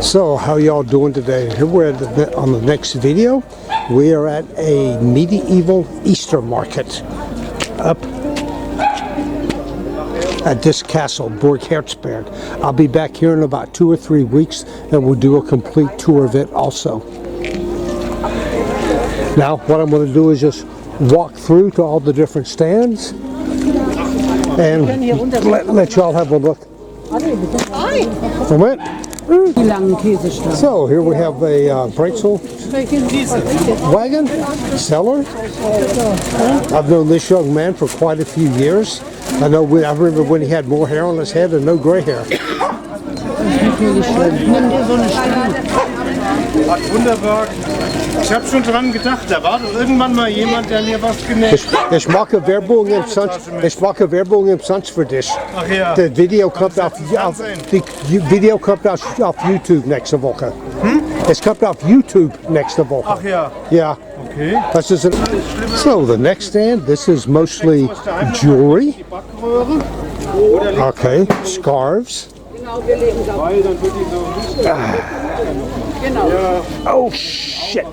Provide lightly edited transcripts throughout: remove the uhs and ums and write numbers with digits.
So, how y'all doing today? Here we're on the next video. We are at a medieval Easter market up at this castle, Burg Herzberg. I'll be back here in about 2 or 3 weeks and we'll do a complete tour of it also. Now, what I'm going to do is just walk through to all the different stands and let y'all have a look. Moment. So here we have a Brezel wagon, cellar. I've known this young man for quite a few years. I remember when he had more hair on his head and no gray hair. Ich habe schon dran gedacht, da war doch irgendwann mal jemand, der mir was genäht hat. Ich mache Werbung im Sunch für dich. Ach ja. Das Video kommt auf YouTube nächste Woche. Es kommt auf YouTube nächste Woche. Ach ja. Yeah. Okay. So the next stand, this is mostly jewelry. Okay, scarves. Oh shit!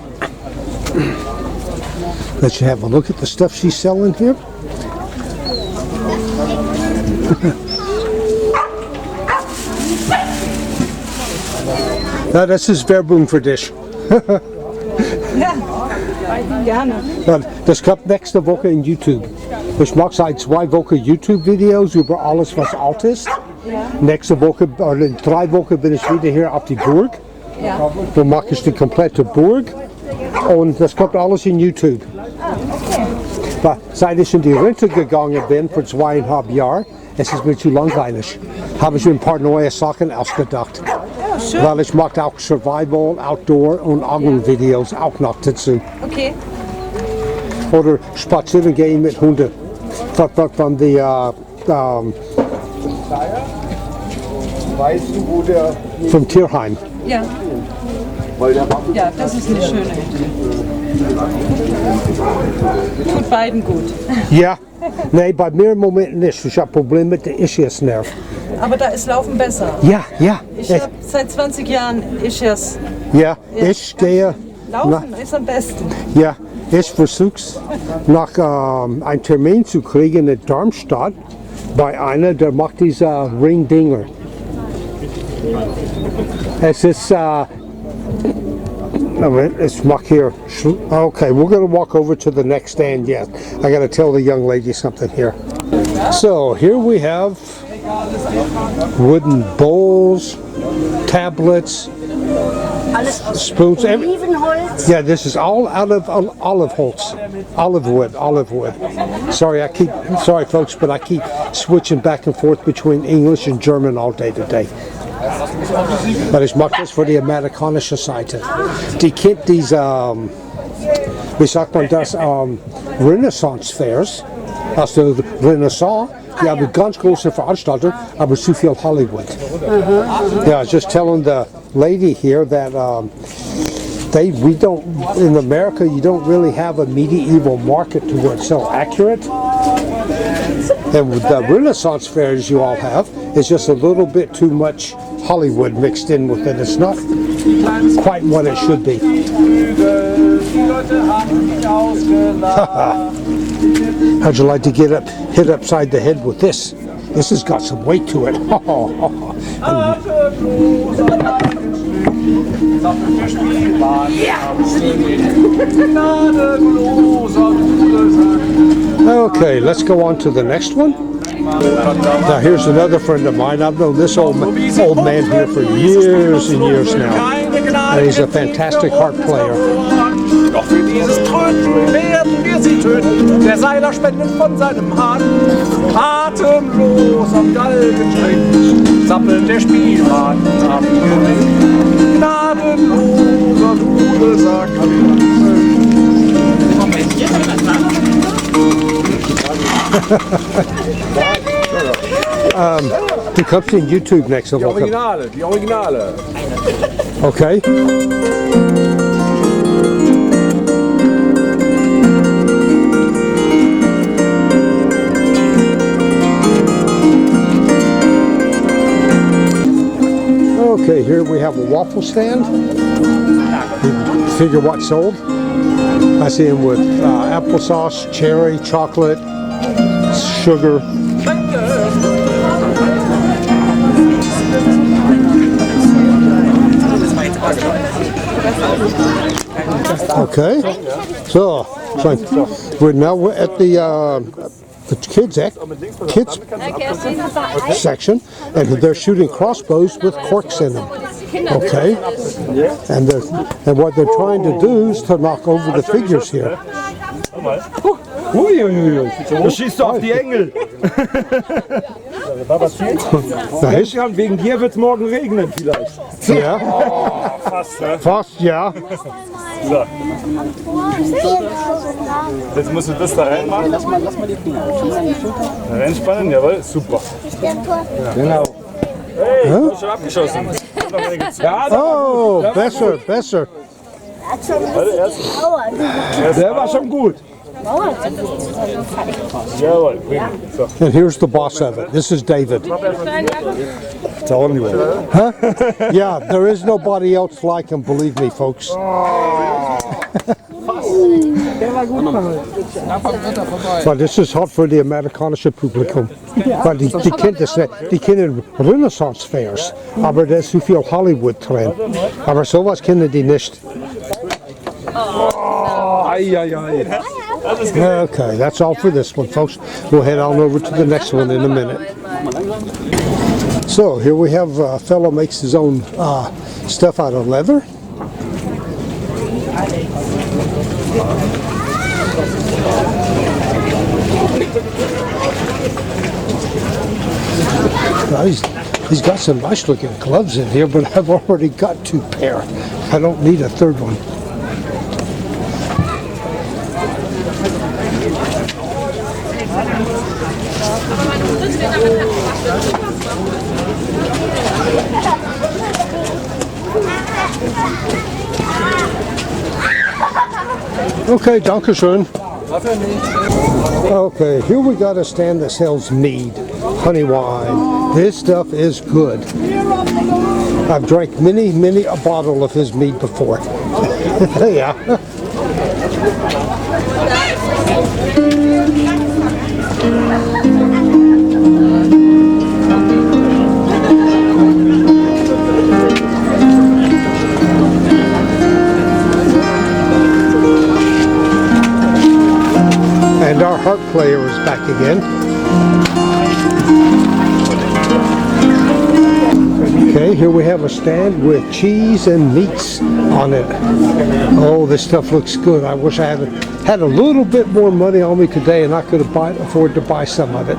Let you have a look at the stuff she's selling here. Now das ist Werbung für dich. Das kommt nächste Woche in YouTube. Ich mache seit 2 Wochen YouTube-Videos über alles, was alt ist. Nächste Woche, oder in 3 Wochen bin ich wieder hier auf die Burg. Dann mache ich die komplette Burg. Und das kommt alles in YouTube. Seit ich in die Rente gegangen bin, für 2,5 Jahre, es ist mir zu langweilig, habe ich mir ein paar neue Sachen ausgedacht. Weil ich mache auch Survival, Outdoor und Angelvideos auch noch dazu. Okay. Oder spazieren gehen mit Hunden. Von der vom Tierheim. Ja. Ja, das ist eine schöne Idee. Tut beiden gut. Ja, nee, bei mir im Moment nicht. Ich habe Probleme mit der Ischiasnerv. Aber da ist Laufen besser. Ja, ja. Ich habe seit 20 Jahren Ischias. Ja, ich gehe. Laufen ist am besten. Ja, ich versuche nach einen Termin zu kriegen in Darmstadt bei einer, der macht diese Ringdinger. Es ist, let's walk here. Okay, we're going to walk over to the next stand yet. I got to tell the young lady something here. So here we have wooden bowls, tablets, spoons. Yeah, this is all out of olive wood. Sorry folks, but I keep switching back and forth between English and German all day today. Aber ich mache das für die amerikanische Seite. Die kennt diese, wie sagt man das, Renaissance Fairs aus der Renaissance. Die haben ganz große Veranstaltungen, aber zu viel Hollywood. Yeah, I was just telling the lady here that we don't, in America, you don't really have a medieval market to where it's so accurate. And with the Renaissance fairs you all have, it's just a little bit too much Hollywood mixed in with it. It's not quite what it should be. How'd you like to get hit upside the head with this? This has got some weight to it. Okay, let's go on to the next one. Now here's another friend of mine. I've known this old man here for years and years now. And he's a fantastic harp player. Doch für dieses Tröten werden wir sie töten. Der Seiler spendet von seinem Hahn. Atemlos am Galgenstrich zappelt der Spielmann ab. Gnadenloser Dudelsack. Du kommst in YouTube nächste Woche. Die Originale. Okay. Okay, here we have a waffle stand. You figure what's sold? I see them with applesauce, cherry, chocolate, sugar. Okay, so we're now at the kids section, and they're shooting crossbows with corks in them. Okay, and what they're trying to do is to knock over the figures here. Uiuiui, du schießt doch auf die Engel. Nice. Wegen dir wird es morgen regnen vielleicht. Ja, Fast, ne? fast, ja. So. Jetzt musst du das da reinmachen. Lass mal die Finger. Reinspannen, jawohl, super. Genau. Hey, du hast schon abgeschossen. Ja, Oh, besser, besser. der war schon gut. Jawohl, prima. So. And here's the boss of it. This is David. It's the only one. Yeah, there is nobody else like him, believe me, folks. But this is hot für die amerikanische Publikum. Weil die kennt das nicht. Die kennen Renaissance-Fairs, aber da ist zu viel Hollywood drin. Aber sowas kennen die nicht. Eieiei. Okay, that's all for this one, folks. We'll head on over to the next one in a minute. So here we have a fellow makes his own stuff out of leather. Now he's got some nice looking gloves in here, but I've already got 2 pair. I don't need a third one. Okay, dankeschön. Okay, here we got a stand that sells mead, honey wine. This stuff is good. I've drank many a bottle of his mead before. Yeah. And our harp player is back again. Okay, here we have a stand with cheese and meats on it. Oh, this stuff looks good. I wish I had a little bit more money on me today and I could have afford to buy some of it.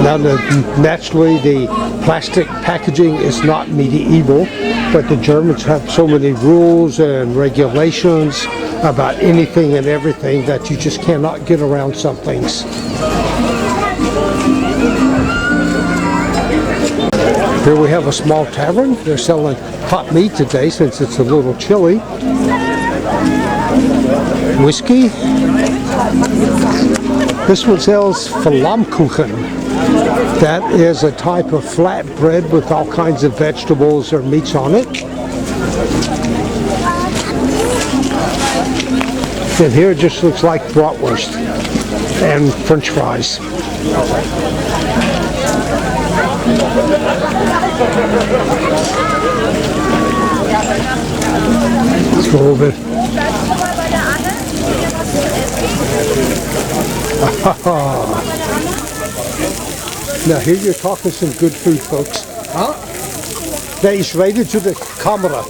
Now, naturally, the plastic packaging is not medieval, but the Germans have so many rules and regulations about anything and everything that you just cannot get around some things. Here we have a small tavern. They're selling hot meat today since it's a little chilly. Whiskey. This one sells Flammkuchen. That is a type of flat bread with all kinds of vegetables or meats on it. And here it just looks like bratwurst and French fries. Let's go over. Now here you're talking some good food, folks. Huh? Nee, ich rede zu der Kamera.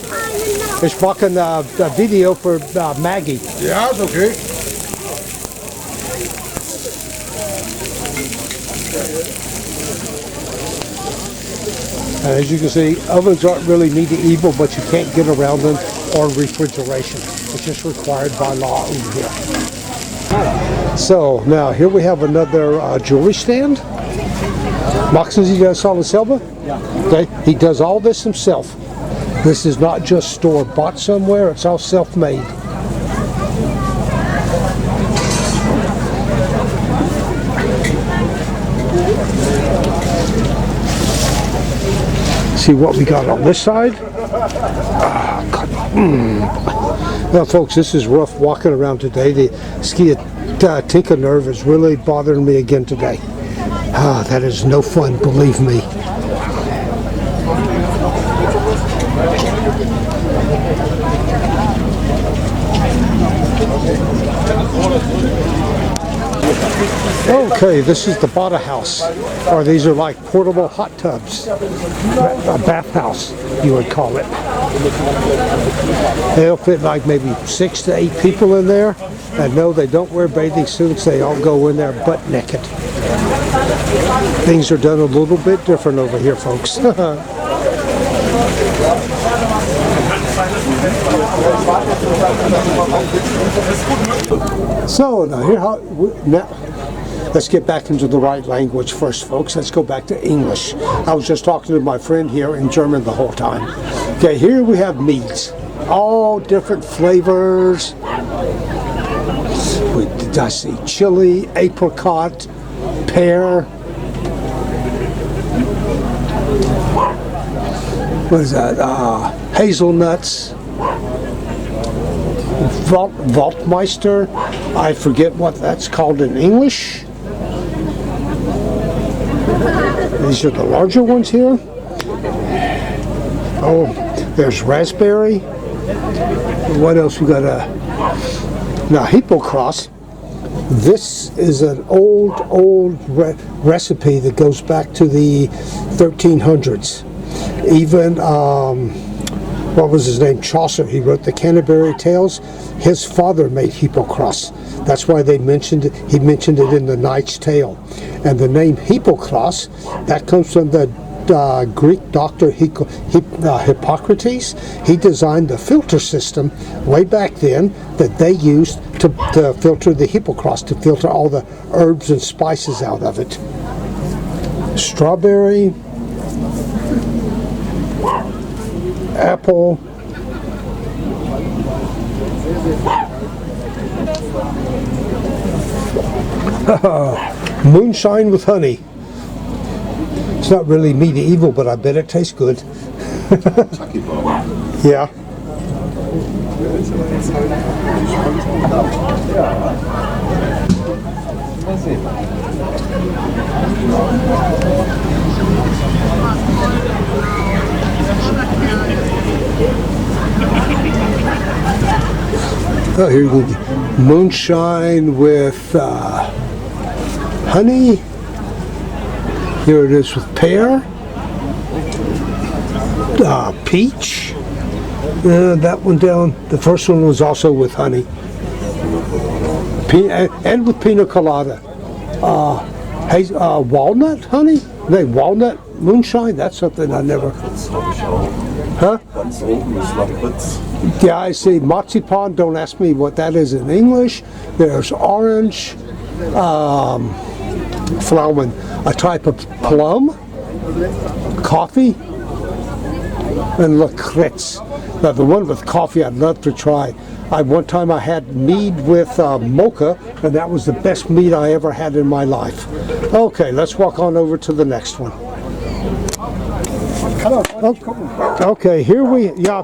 Ich mache ein Video für Maggie. Ja, ist okay. And as you can see, ovens aren't really medieval, but you can't get around them or refrigeration. It's just required by law over here. So now here we have another jewelry stand. Maxen Sie das alles selber? Yeah. Okay, he does all this himself. This is not just store bought somewhere, it's all self-made. See what we got on this side. Well, folks, this is rough walking around today. The sciatica nerve is really bothering me again today. That is no fun, believe me. Okay, this is the Bada house, or these are like portable hot tubs, a bathhouse, you would call it. They'll fit like maybe 6 to 8 people in there, and no, they don't wear bathing suits, they all go in there butt naked. Things are done a little bit different over here, folks. So now let's get back into the right language first, folks. Let's go back to English. I was just talking to my friend here in German the whole time. Okay, here we have meats, all different flavors. I see chili, apricot, pear. What is that? Hazelnuts. Waldmeister. I forget what that's called in English. These are the larger ones here. Oh, there's raspberry. What else we got? Now, hippocross. This is an old recipe that goes back to the 1300s. Even, what was his name? Chaucer. He wrote the Canterbury Tales. His father made hippocross. That's why they mentioned it. He mentioned it in the Knight's Tale. And the name hippocross, that comes from the Greek doctor Hippocrates. He designed the filter system way back then that they used to filter the hippocross, to filter all the herbs and spices out of it. Strawberry, apple, moonshine with honey. It's not really medieval, but I bet it tastes good. Yeah. Oh, here you go. Moonshine with honey. Here it is with pear. Peach. That one down. The first one was also with honey. And with pina colada. Walnut honey? No, walnut moonshine? That's something I never... Huh? Yeah, I see marzipan. Don't ask me what that is in English. There's orange, Pflaumen, a type of plum, coffee, and lakritz. Now the one with coffee I'd love to try. One time I had mead with mocha, and that was the best mead I ever had in my life. Okay, let's walk on over to the next one. Okay, here we, yeah.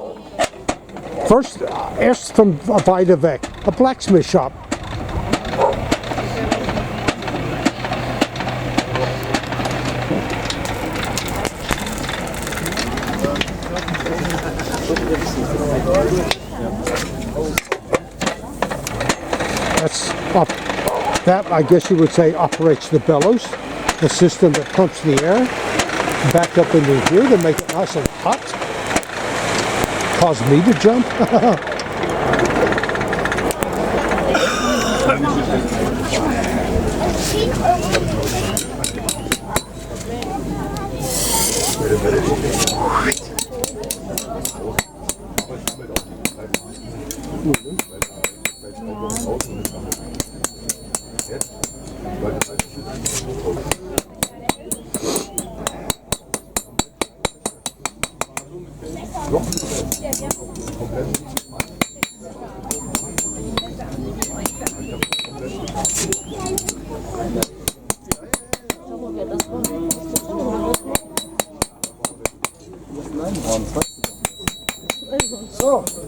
First, erst from weiter weg, a blacksmith shop. That's that, I guess you would say, operates the bellows, the system that pumps the air back up into here to make it nice and hot. Cause me to jump.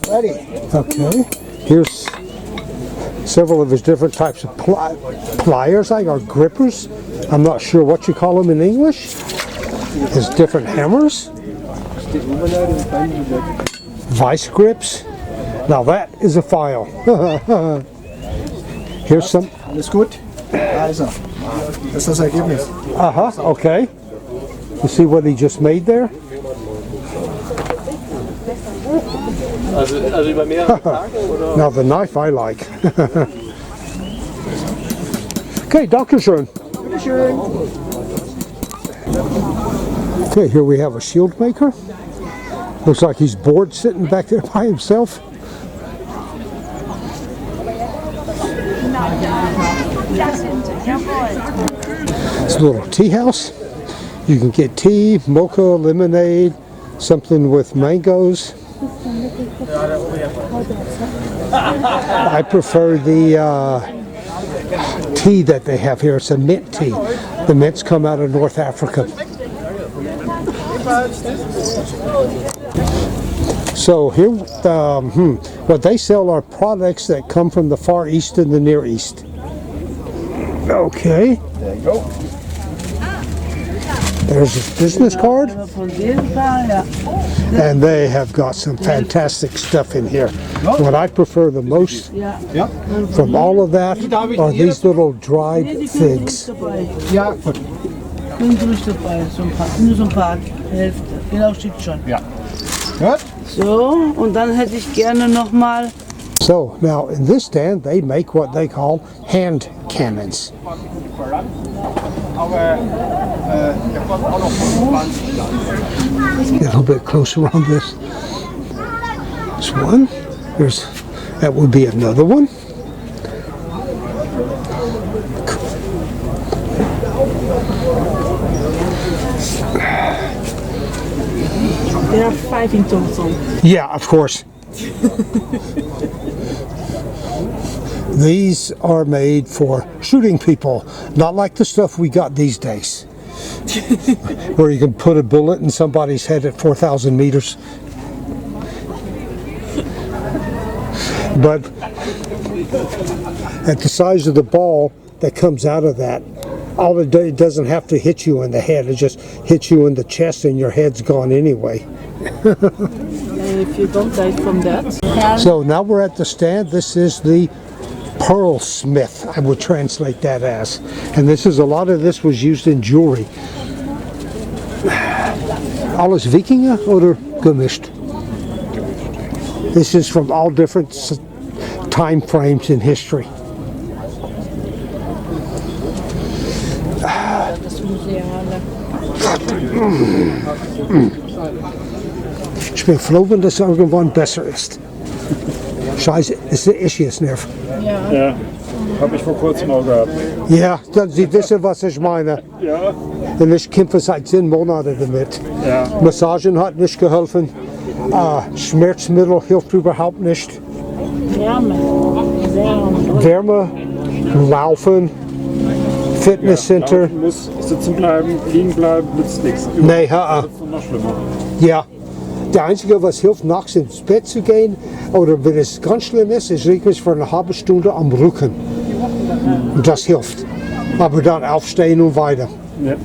Okay, here's several of his different types of pliers, or grippers. I'm not sure what you call them in English. His different hammers, vice grips. Now that is a file. Here's some. Alles gut? Also, das ist das Ergebnis. Okay. You see what he just made there? Also über mehrere Tage oder? Now the knife I like. Okay, Dankeschön. Okay, here we have a shield maker. Looks like he's bored sitting back there by himself. It's a little tea house. You can get tea, mocha, lemonade, something with mangoes. I prefer the tea that they have here. It's a mint tea. The mints come out of North Africa. So here, what they sell are products that come from the Far East and the Near East. Okay. There you go. There's his business card. And they have got some fantastic stuff in here. What I prefer the most from all of that are these little dried figs. Ja, gut. Bringen Sie mich dabei, nur so ein paar Hälfte. Genau, steht schon. Ja. Gut. So, und dann hätte ich gerne nochmal. So now in this stand they make what they call hand cannons. Get a little bit closer on this. This one. That would be another one. There are 5 in total. Yeah, of course. These are made for shooting people, not like the stuff we got these days, where you can put a bullet in somebody's head at 4,000 meters. But at the size of the ball that comes out of that, it doesn't have to hit you in the head, it just hits you in the chest and your head's gone anyway. If you don't die from that. So now we're at the stand. This is the pearl smith, I would translate that as. And a lot of this was used in jewelry. Alles Wikinger oder gemischt? This is from all different time frames in history. Ich bin froh, wenn das irgendwann besser ist. Scheiße, ist der Ischiasnerv. Ja, habe ich vor kurzem auch gehabt. Ja, Sie wissen, was ich meine. Ja. Denn ich kämpfe seit 10 Monaten damit. Ja. Massagen hat nicht geholfen. Schmerzmittel hilft überhaupt nicht. Wärme, Laufen, Fitnesscenter. Laufen muss sitzen bleiben, liegen bleiben, nützt nichts. Nee, Das ist noch schlimmer. Ja. Der Einzige, was hilft, nachts ins Bett zu gehen, oder wenn es ganz schlimm ist, ich liege mich für eine halbe Stunde am Rücken. Und das hilft. Aber dann aufstehen und weiter. Ja.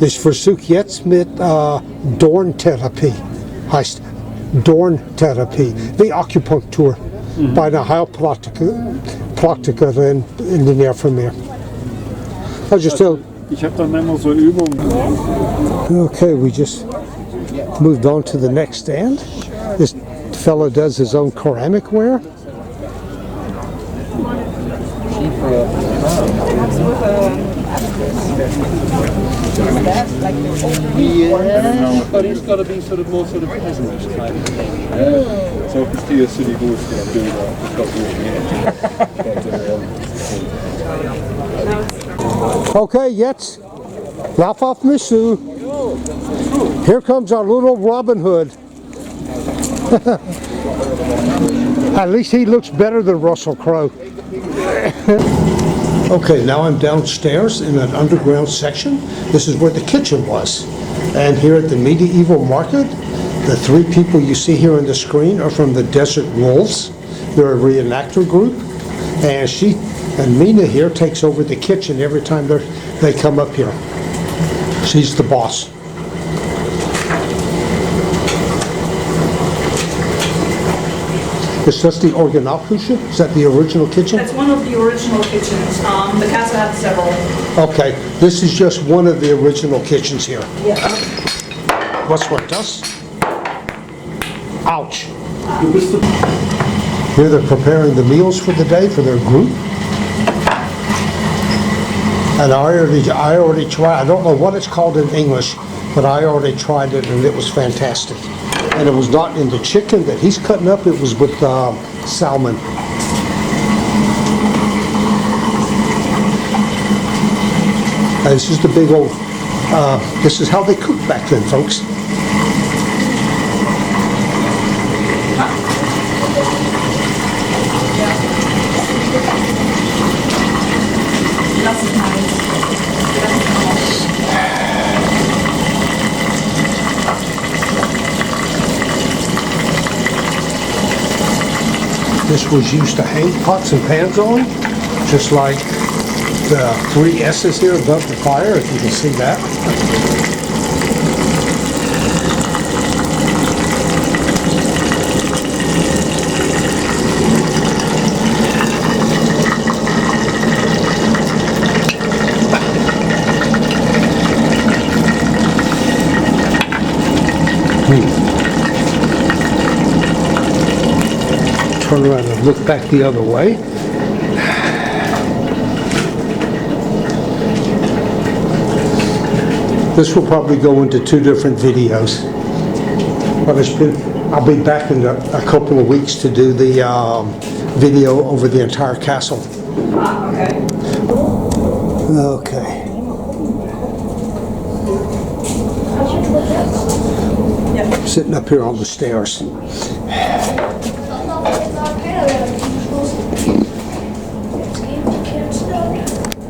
Ich versuche jetzt mit Dorntherapie. Heißt Dorntherapie, wie Akupunktur, bei einer Heilpraktikerin in der Nähe von mir. Ich habe dann immer so Übungen. Okay, we just moved on to the next stand. This fellow does his own ceramic ware. But it's got to be sort of more sort of peasant type thing. So if it's to your silly goose, I'm doing that. It's got to Okay, jetzt lauf auf mich zu. Here comes our little Robin Hood. At least he looks better than Russell Crowe. Okay, now I'm downstairs in an underground section. This is where the kitchen was. And here at the Medieval Market, The three people you see here on the screen are from the Desert Wolves. They're a reenactor group, and Mina here takes over the kitchen every time they come up here. She's the boss. Is that the Originalküche? Is that the original kitchen? That's one of the original kitchens. The castle had several. Okay, this is just one of the original kitchens here. Yeah. Was war das? Ouch. Here they're preparing the meals for the day for their group. And I already tried, I don't know what it's called in English, but I already tried it and it was fantastic. And it was not in the chicken that he's cutting up, it was with salmon. And this is the big old, this is how they cooked back then, folks. This was used to hang pots and pans on, just like the 3 S's here above the fire, if you can see that. Turn around and look back the other way. This will probably go into 2 different videos. But I'll be back in a couple of weeks to do the video over the entire castle. Okay. Okay. Sitting up here on the stairs.